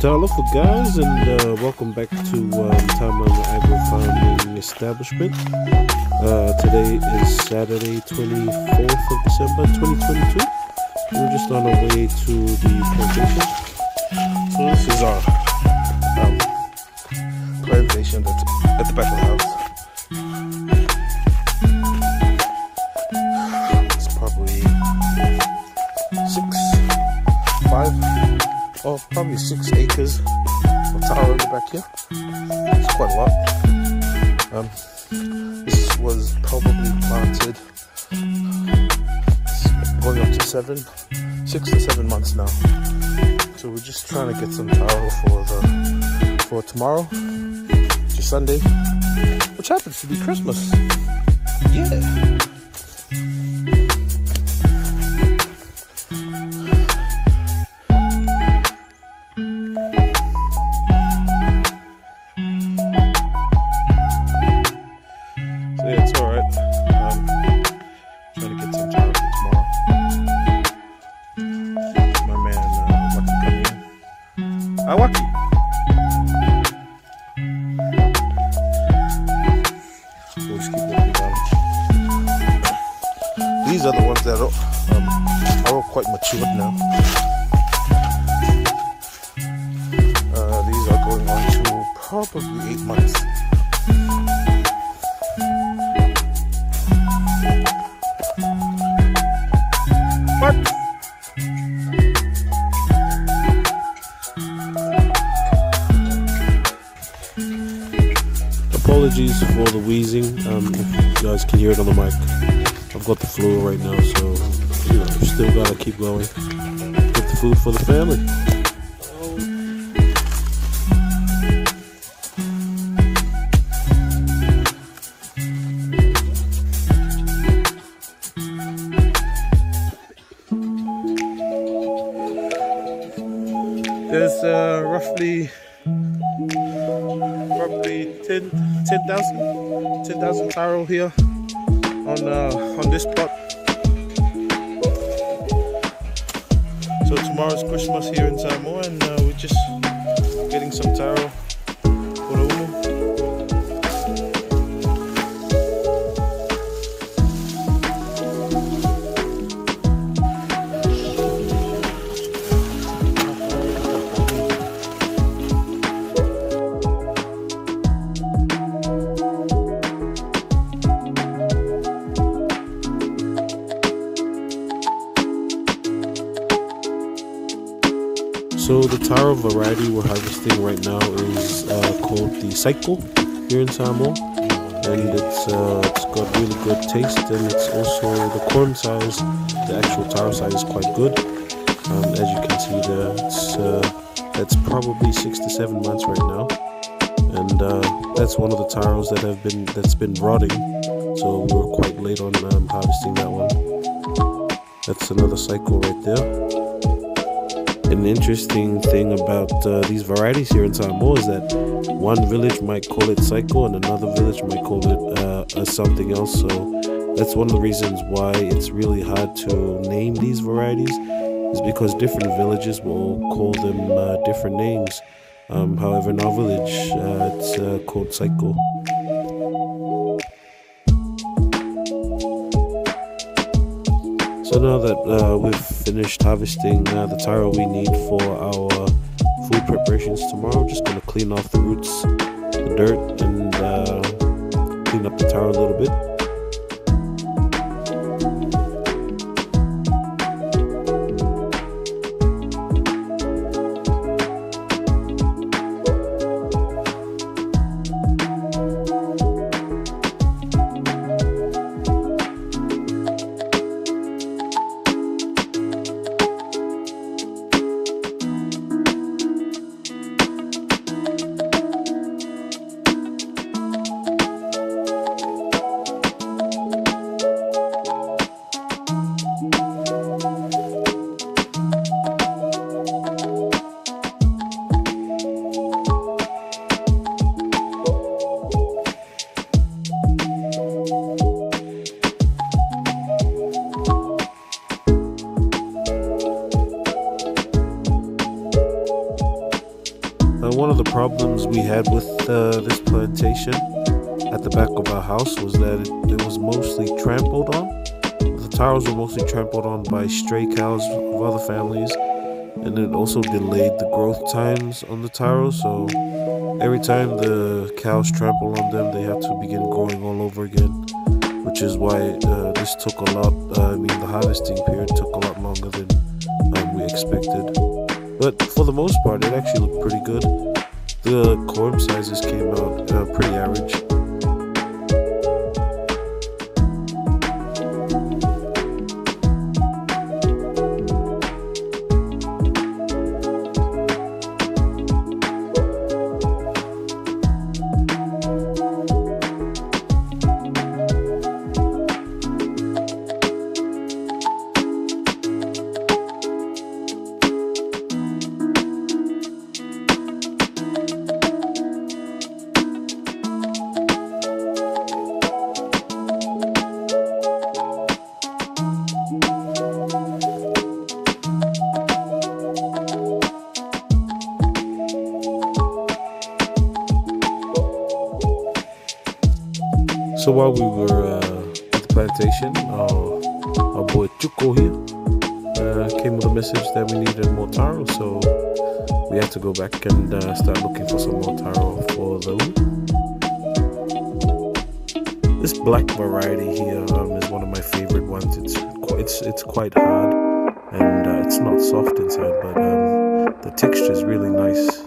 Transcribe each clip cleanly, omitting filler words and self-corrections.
Aloha guys, and welcome back to Taro Agro Farming Establishment. Today is Saturday, 24th of December 2022. We're just on our way to the plantation. So this is our plantation that's at the back of the house. It's probably 6 acres of taro in the back here. It's quite a lot. This was probably planted going up to 6 to 7 months now. So we're just trying to get some taro for tomorrow, which is Sunday, which happens to be Christmas. Yeah. It's alright. Trying to get some taro for tomorrow. My man, Waki coming in. Hi, Waki. We'll just keep walking down. These are the ones that are all quite matured now. These are going on to probably 8 months. Apologies for the wheezing. If you guys can hear it on the mic. I've got the flu right now, so still gotta keep going. Get the food for the family. There's roughly 10,000 taro here on this plot. So tomorrow's Christmas here in Samoa, and we're just getting some taro for the umu. So the taro variety we're harvesting right now is called the Saiko here in Samoa, and it's got really good taste, and it's also the corn size, the actual taro size is quite good. As you can see there, it's probably 6 to 7 months right now, and that's one of the taros that's been rotting. So we're quite late on harvesting that one. That's another Saiko right there. An interesting thing about these varieties here in Samoa is that one village might call it Saiko and another village might call it something else. So that's one of the reasons why it's really hard to name these varieties, is because different villages will call them different names. However, in our village, it's called Saiko. So now that we've finished harvesting the taro we need for our food preparations tomorrow, I'm just going to clean off the roots, the dirt, and clean up the taro a little bit. one of the problems we had with this plantation at the back of our house was that it was mostly trampled on. The Taros were mostly trampled on by stray cows of other families, and it also delayed the growth times on the Taros. So every time the cows trample on them, they have to begin growing all over again, which is why this took a lot. The harvesting period took a lot longer than we expected. But for the most part, it actually looked pretty good. The corn sizes came out pretty average. So while we were at the plantation, our boy Chuko here came with a message that we needed more taro, so we had to go back and start looking for some more taro for the loop. This black variety here is one of my favorite ones. It's quite hard and it's not soft inside, but the texture is really nice.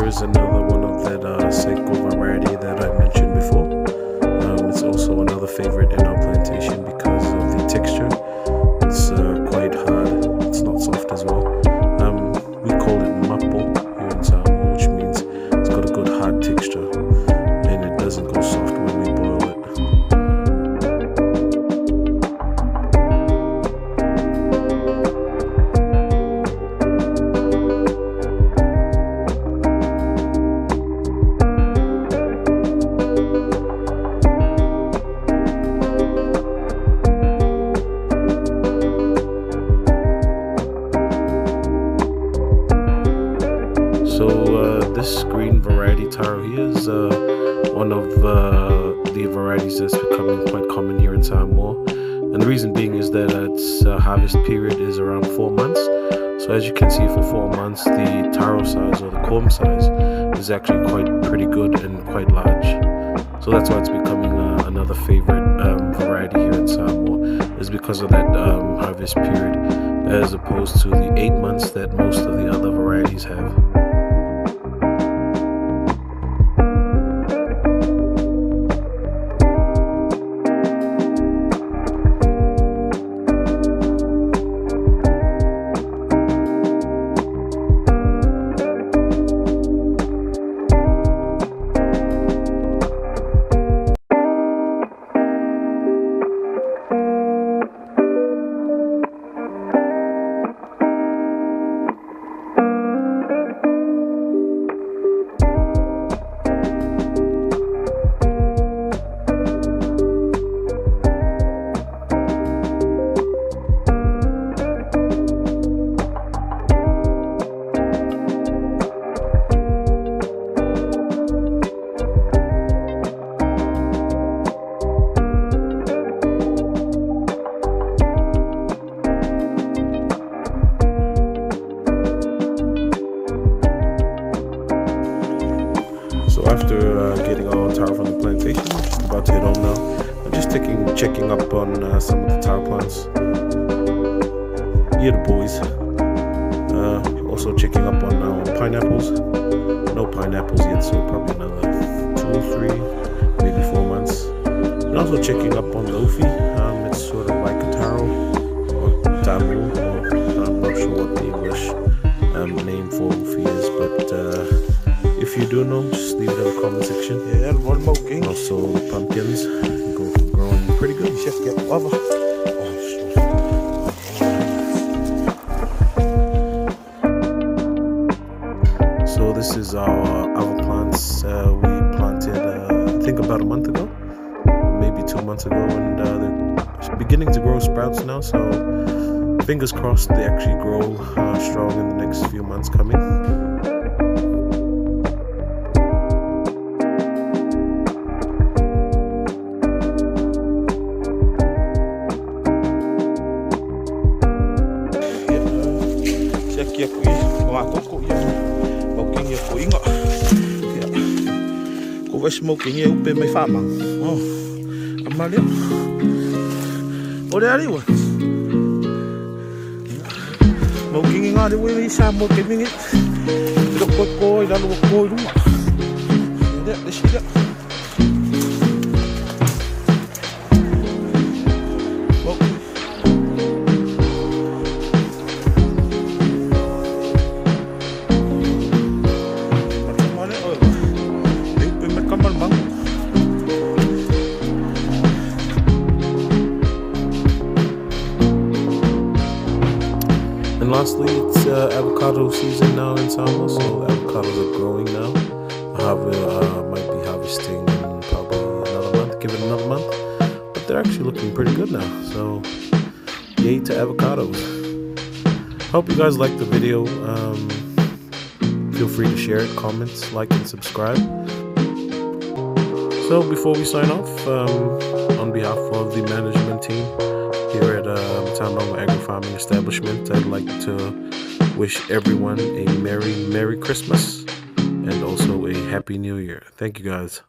Is another one of that Seiko variety that I mentioned before. It's also another favorite in our plantation because of the texture. It's quite hard. It's not soft as well. We call it mapo here in Samoa, which means it's got a good hard texture and it doesn't go soft when we boil it. So this green variety taro here is one of the varieties that's becoming quite common here in Samoa. And the reason being is that its harvest period is around 4 months. So as you can see, for 4 months, the taro size or the corm size is actually pretty good and quite large. So that's why it's becoming another favorite variety here in Samoa, is because of that harvest period, as opposed to the 8 months that most of the other varieties have. After getting all taro from the plantation, I'm just about to head home now. I'm just checking up on some of the taro plants. Yeah, the boys. Also checking up on pineapples. No pineapples yet, so probably another 2 or 3, maybe 4 months. And also checking up on the ufi. It's sort of like a taro or tamu, or I'm not sure what the English name for ufi is, but if you do know, just leave it in the comment section. Yeah, one more king. Also, pumpkins growing pretty good. Just get lava. months ago, and they're beginning to grow sprouts now. So fingers crossed they actually grow strong in the next few months coming. Smoking you up in my farm. Oh, I'm not here. Oh, there you are. Smoking in all the way, smoking it. Look what boy, that look boy. Let's see that. And lastly, it's avocado season now in Samoa, so avocados are growing now. Might be harvesting in probably another month, give it another month. But they're actually looking pretty good now, so yay to avocados. Hope you guys liked the video. Feel free to share it, comment, like, and subscribe. So before we sign off, on behalf of the management team here at Taro Agri-Farming Establishment, I'd like to wish everyone a Merry Christmas and also a Happy New Year. Thank you guys.